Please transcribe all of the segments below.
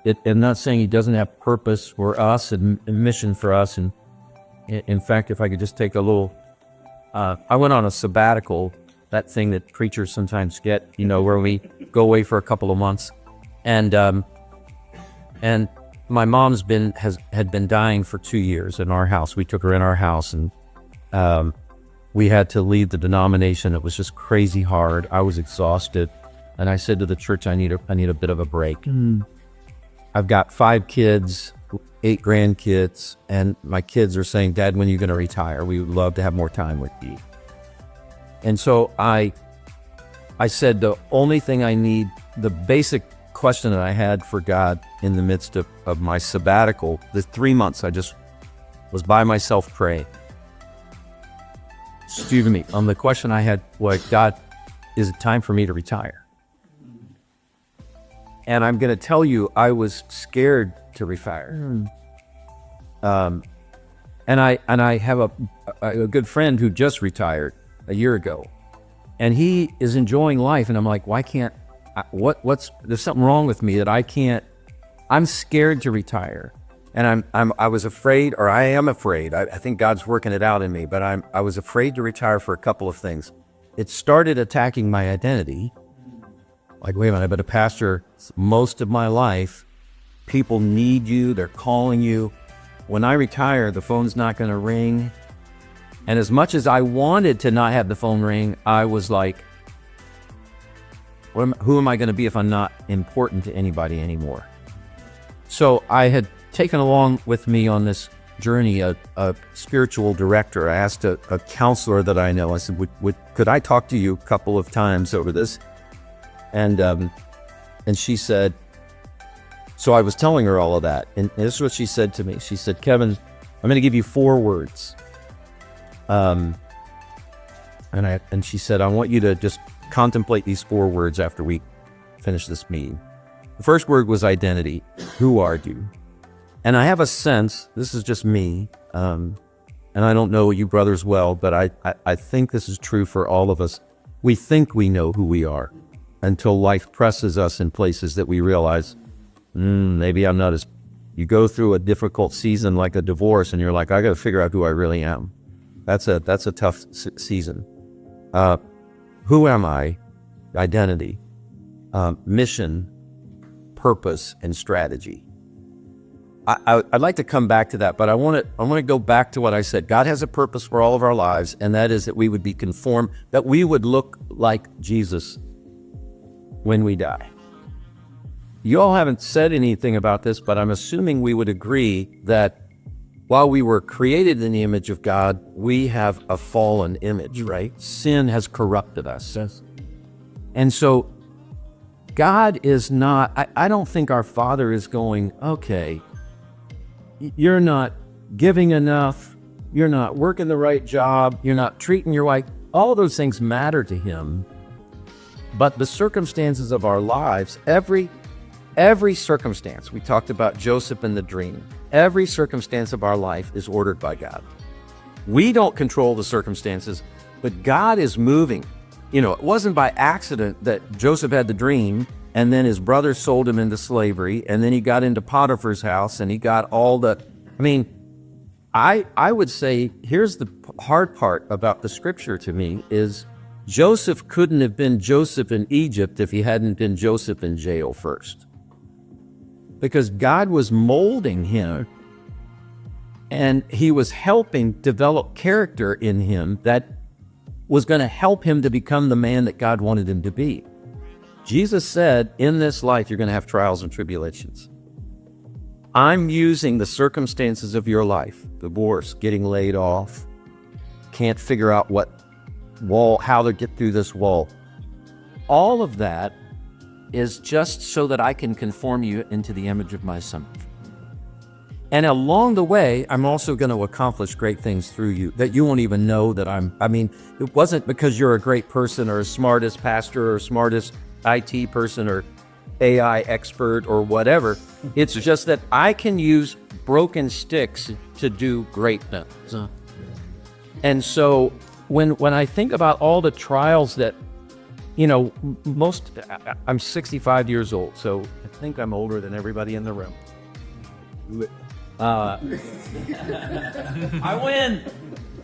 and not saying he doesn't have purpose for us and mission for us. And in fact, if I could just take a little, I went on a sabbatical, that thing that preachers sometimes get, where we go away for a couple of months. And my mom's had been dying for 2 years in our house. We took her in our house, and we had to leave the denomination. It was just crazy hard. I was exhausted. And I said to the church, I need a bit of a break. I've got 5 kids, 8 grandkids, and my kids are saying, Dad, when are you going to retire? We would love to have more time with you. And so I said, the only thing I need, the basic question that I had for God in the midst of my sabbatical, the 3 months I just was by myself praying. Excuse me, the question I had was, God, is it time for me to retire? And I'm going to tell you, I was scared to retire. And I have a good friend who just retired a year ago, and he is enjoying life. And I'm like, why can't? There's something wrong with me that I can't. I'm scared to retire, and I was afraid, or I am afraid. I think God's working it out in me, but I was afraid to retire for a couple of things. It started attacking my identity. Like, wait a minute, I've been a pastor most of my life. People need you. They're calling you. When I retire, the phone's not going to ring. And as much as I wanted to not have the phone ring, I was like, who am I going to be if I'm not important to anybody anymore? So I had taken along with me on this journey a spiritual director. I asked a counselor that I know, I said, could I talk to you a couple of times over this? And she said, so I was telling her all of that. And this is what she said to me. She said, Kevin, I'm going to give you 4 words. And she said, I want you to just contemplate these 4 words after we finish this meeting. The first word was identity. Who are you? And I have a sense, this is just me, and I don't know you brothers well, but I think this is true for all of us. We think we know who we are, until life presses us in places that we realize, maybe I'm not as... You go through a difficult season like a divorce, and you're like, I got to figure out who I really am. That's a tough season. Who am I? Identity, mission, purpose, and strategy. I'd like to come back to that, but I want to go back to what I said. God has a purpose for all of our lives, and that is that we would be conformed, that we would look like Jesus when we die. You all haven't said anything about this, but I'm assuming we would agree that while we were created in the image of God, we have a fallen image, right? Sin has corrupted us. Yes. And so God is not, I don't think our Father is going, okay, you're not giving enough, you're not working the right job, you're not treating your wife. All those things matter to him. But the circumstances of our lives, every circumstance, we talked about Joseph and the dream, every circumstance of our life is ordered by God. We don't control the circumstances, but God is moving. It wasn't by accident that Joseph had the dream, and then his brothers sold him into slavery, and then he got into Potiphar's house, and he got all the... I would say, here's the hard part about the scripture to me, is Joseph couldn't have been Joseph in Egypt if he hadn't been Joseph in jail first. Because God was molding him, and he was helping develop character in him that was going to help him to become the man that God wanted him to be. Jesus said, in this life, you're going to have trials and tribulations. I'm using the circumstances of your life, divorce, getting laid off, can't figure out how to get through this wall. All of that is just so that I can conform you into the image of my Son. And along the way, I'm also going to accomplish great things through you that you won't even know that it wasn't because you're a great person or a smartest pastor or smartest IT person or AI expert or whatever. It's just that I can use broken sticks to do great things. And so when I think about all the trials that I'm 65 years old, so I think I'm older than everybody in the room. I win.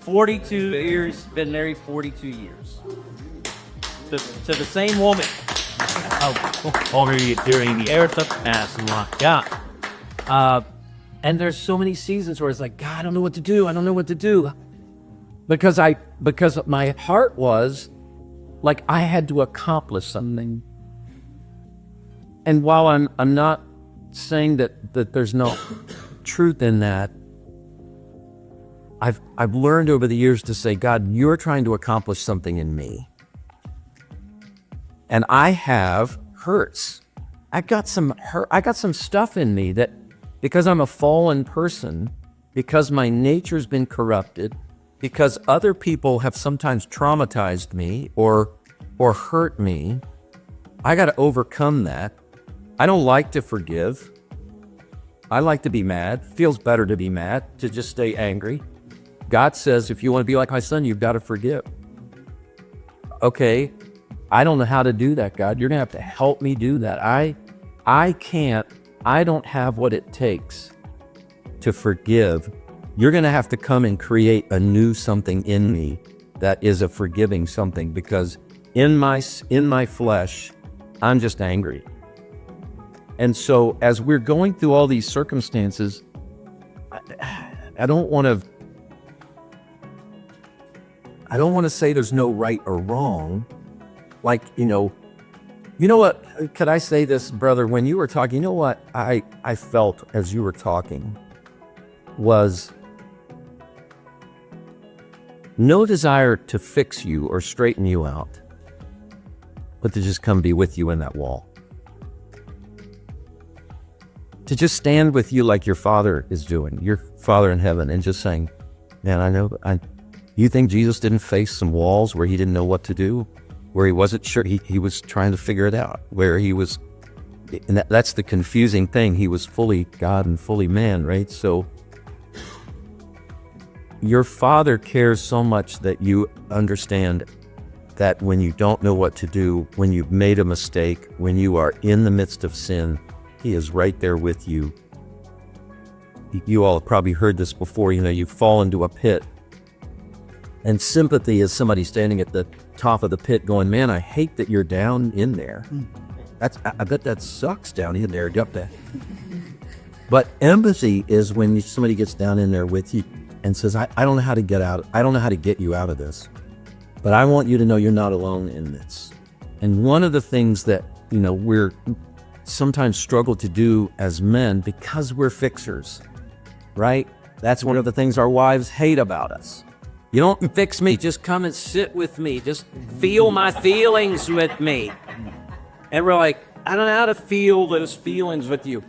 42 years, been married 42 years. To the same woman. Yeah. And there's so many seasons where it's like, God, I don't know what to do. I don't know what to do. Because my heart was like I had to accomplish something. And while I'm not saying that there's no truth in that, I've learned over the years to say, God, you're trying to accomplish something in me. And I have hurts. I got some stuff in me that, because I'm a fallen person, because my nature's been corrupted, because other people have sometimes traumatized me or hurt me, I got to overcome that. I don't like to forgive. I like to be mad. Feels better to be mad, to just stay angry. God says, if you want to be like my son, you've got to forgive. Okay, I don't know how to do that, God. You're going to have to help me do that. I can't. I don't have what it takes to forgive. You're going to have to come and create a new something in me that is a forgiving something, because in my flesh, I'm just angry. And so as we're going through all these circumstances, I don't want to say there's no right or wrong. Like, you know what, could I say this, brother? When you were talking, you know what I felt as you were talking was no desire to fix you or straighten you out, but to just come be with you in that wall. To just stand with you like your Father is doing, your Father in heaven, and just saying, man, you think Jesus didn't face some walls where he didn't know what to do? Where he wasn't sure, he was trying to figure it out, where he was, and that's the confusing thing. He was fully God and fully man, right? So your Father cares so much that you understand that when you don't know what to do, when you've made a mistake, when you are in the midst of sin, he is right there with you. You all have probably heard this before, you fall into a pit. And sympathy is somebody standing at the top of the pit going, man, I hate that you're down in there. I bet that sucks down in there. Up there. But empathy is when somebody gets down in there with you and says, I don't know how to get out. I don't know how to get you out of this. But I want you to know you're not alone in this. And one of the things that, we're sometimes struggle to do as men, because we're fixers, right? That's one of the things our wives hate about us. You don't fix me, just come and sit with me. Just feel my feelings with me. And we're like, I don't know how to feel those feelings with you.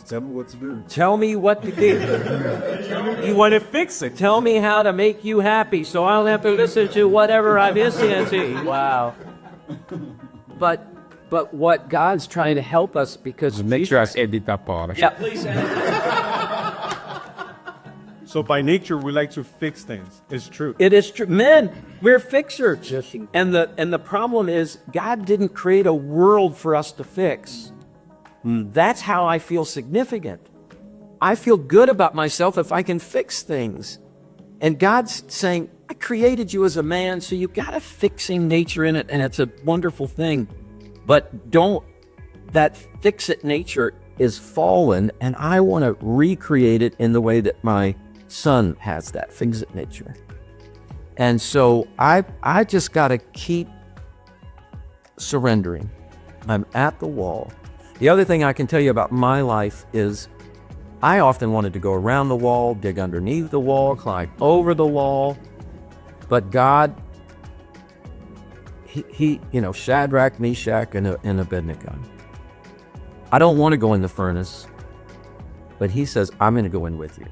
Tell me what to do. Tell me what to do. You want to fix it. Tell me how to make you happy so I don't have to listen to whatever I'm listening to. Wow. But what God's trying to help us, because... Make sure I edit that part. Yeah, please. So by nature, we like to fix things. It's true. It is true. Men, we're fixers. And the problem is, God didn't create a world for us to fix. That's how I feel significant. I feel good about myself if I can fix things. And God's saying, I created you as a man, so you've got a fixing nature in it, and it's a wonderful thing. But that fix-it nature is fallen, and I want to recreate it in the way that my son has that fix-it nature. And so I just got to keep surrendering. I'm at the wall. The other thing I can tell you about my life is I often wanted to go around the wall, dig underneath the wall, climb over the wall. But God, he Shadrach, Meshach, and Abednego. I don't want to go in the furnace, but he says, I'm going to go in with you.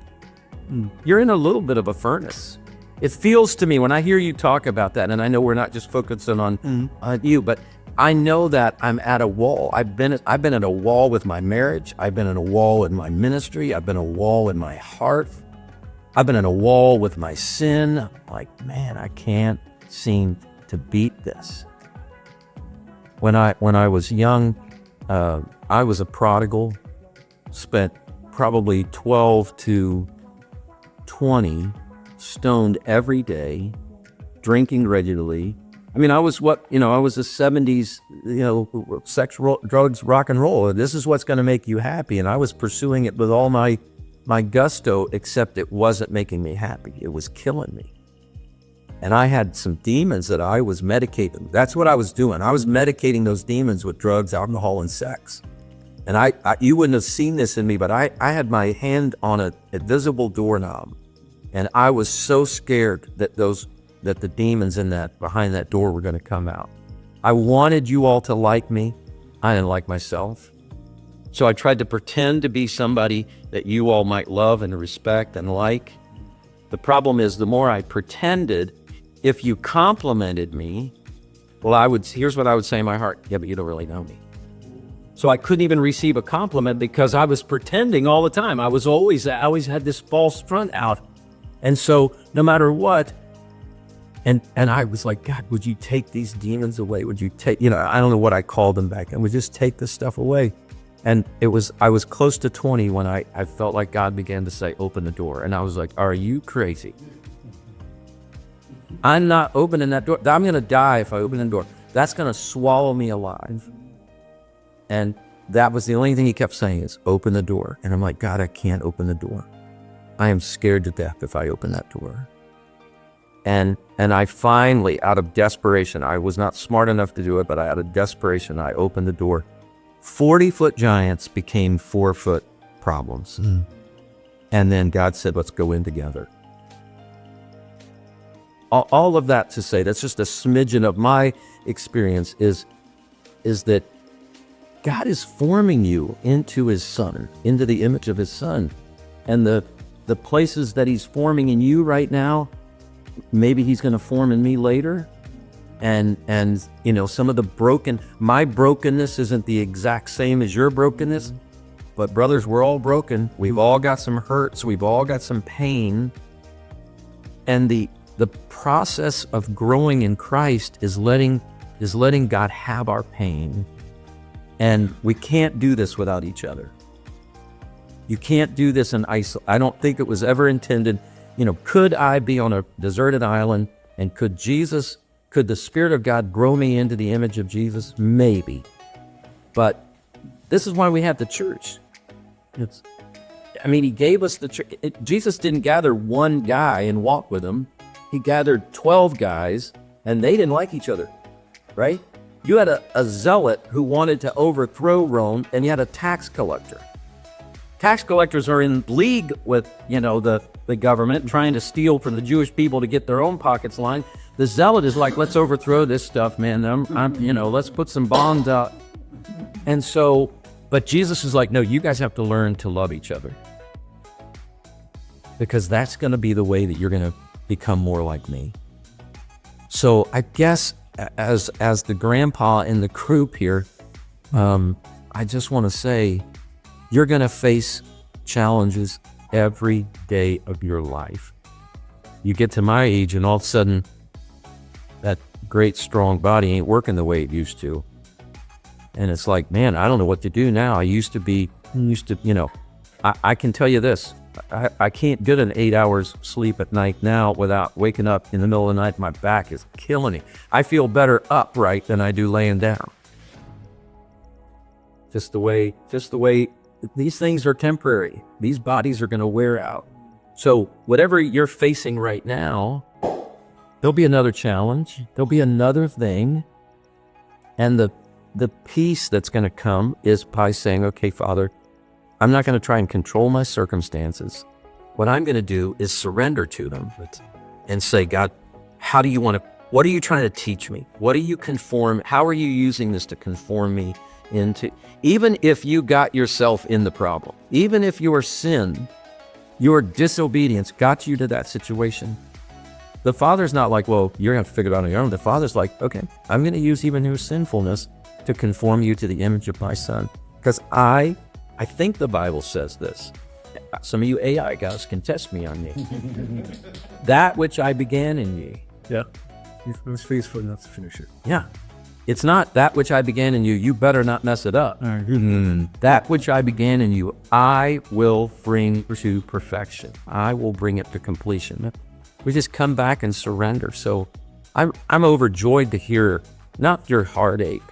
You're in a little bit of a furnace. It feels to me when I hear you talk about that, and I know we're not just focusing on you, but I know that I'm at a wall. I've been at a wall with my marriage. I've been at a wall in my ministry. I've been at a wall in my heart. I've been at a wall with my sin. Like, man, I can't seem to beat this. When I was young, I was a prodigal, spent probably 12 to 20 stoned every day, drinking regularly. I mean, I was I was a 70s, sex, drugs, rock and roll. This is what's going to make you happy. And I was pursuing it with all my gusto, except it wasn't making me happy. It was killing me. And I had some demons that I was medicating. That's what I was doing. I was medicating those demons with drugs, alcohol, and sex. And I you wouldn't have seen this in me, but I had my hand on a invisible doorknob. And I was so scared that the demons behind that door were going to come out. I wanted you all to like me. I didn't like myself. So I tried to pretend to be somebody that you all might love and respect and like. The problem is, the more I pretended, if you complimented me, here's what I would say in my heart: yeah, but you don't really know me. So I couldn't even receive a compliment because I was pretending all the time. I always had this false front out. And so no matter what, and I was like, God, would you take these demons away? Would you take, I don't know what I called them back then, would just take this stuff away. And I was close to 20 when I felt like God began to say, open the door. And I was like, are you crazy? I'm not opening that door. I'm going to die if I open the door. That's going to swallow me alive. And that was the only thing he kept saying is, open the door. And I'm like, God, I can't open the door. I am scared to death if I open that door. And I finally, out of desperation, I was not smart enough to do it, but out of desperation, I opened the door. 40-foot giants became 4-foot problems. And then God said, let's go in together. All of that to say, that's just a smidgen of my experience, is that God is forming you into his son, into the image of his son. And the places that he's forming in you right now, maybe he's going to form in me later. And some of my brokenness isn't the exact same as your brokenness, but brothers, we're all broken. We've all got some hurts. We've all got some pain. And the process of growing in Christ is letting God have our pain. And we can't do this without each other. You can't do this in isolation. I don't think it was ever intended. Could I be on a deserted island, and could the Spirit of God grow me into the image of Jesus? Maybe. But this is why we have the church. He gave us the church. Jesus didn't gather one guy and walk with him. He gathered 12 guys, and they didn't like each other, right? You had a zealot who wanted to overthrow Rome, and you had a tax collector. Tax collectors are in league with, the government, trying to steal from the Jewish people to get their own pockets lined. The zealot is like, let's overthrow this stuff, man. Let's put some bonds out. And so, but Jesus is like, no, you guys have to learn to love each other, because that's going to be the way that you're going to become more like me. So I guess as the grandpa in the group here, I just want to say, you're going to face challenges every day of your life. You get to my age, and all of a sudden, that great strong body ain't working the way it used to. And it's like, man, I don't know what to do now. I can tell you this. I can't get an 8 hours sleep at night now without waking up in the middle of the night. My back is killing me. I feel better upright than I do laying down. Just the way these things are temporary. These bodies are going to wear out. So whatever you're facing right now, there'll be another challenge. There'll be another thing. And the peace that's going to come is by saying, okay, Father, I'm not going to try and control my circumstances. What I'm going to do is surrender to them and say, God, what are you trying to teach me? How are you using this to conform me into, even if you got yourself in the problem, even if your sin, your disobedience got you to that situation, the Father's not like, well, you're going to figure it out on your own. The Father's like, okay, I'm going to use even your sinfulness to conform you to the image of my Son. Because I think the Bible says this. Some of you AI guys can test me on me. That which I began in ye. Yeah. He's faithful enough to finish it. Yeah. It's not that which I began in you, you better not mess it up. That which I began in you, I will bring to perfection. I will bring it to completion. We just come back and surrender. So I'm overjoyed to hear, not your heartache,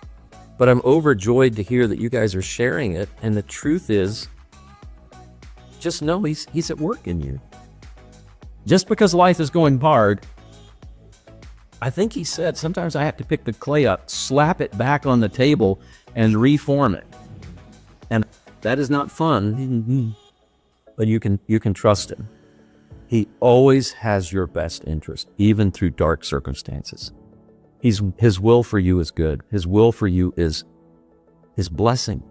but I'm overjoyed to hear that you guys are sharing it. And the truth is, just know he's at work in you. Just because life is going hard, I think he said, sometimes I have to pick the clay up, slap it back on the table, and reform it. And that is not fun, but you can trust him. He always has your best interest, even through dark circumstances. His will for you is good. His will for you is his blessing,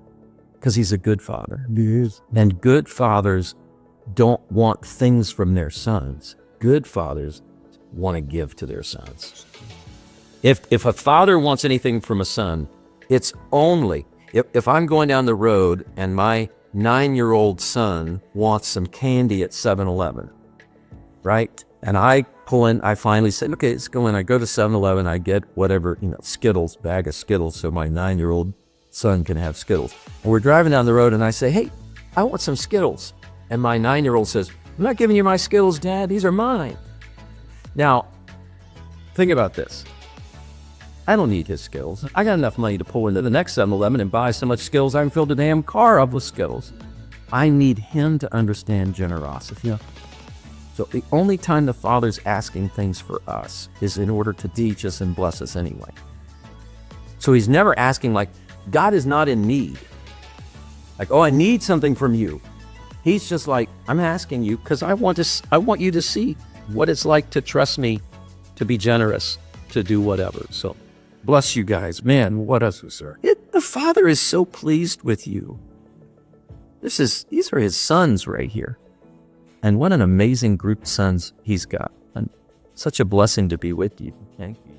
because he's a good father. And good fathers don't want things from their sons. Good fathers want to give to their sons. If a father wants anything from a son, it's only if I'm going down the road and my 9-year-old son wants some candy at 7-Eleven, right? And I pull in, I finally say, okay, let's go in. I go to 7-Eleven, I get whatever, Skittles, bag of Skittles, so my 9-year-old son can have Skittles. And we're driving down the road and I say, hey, I want some Skittles. And my 9-year-old says, I'm not giving you my Skittles, Dad, these are mine. Now, think about this. I don't need his Skittles. I got enough money to pull into the next 7-Eleven and buy so much Skittles I can fill the damn car up with Skittles. I need him to understand generosity. Yeah. So the only time the Father's asking things for us is in order to teach us and bless us anyway. So he's never asking like, God is not in need. Like, oh, I need something from you. He's just like, I'm asking you because I want you to see what it's like to trust me, to be generous, to do whatever. So bless you guys. Man, what else, sir? The Father is so pleased with you. These are his sons right here. And what an amazing group of sons he's got. And such a blessing to be with you. Thank you.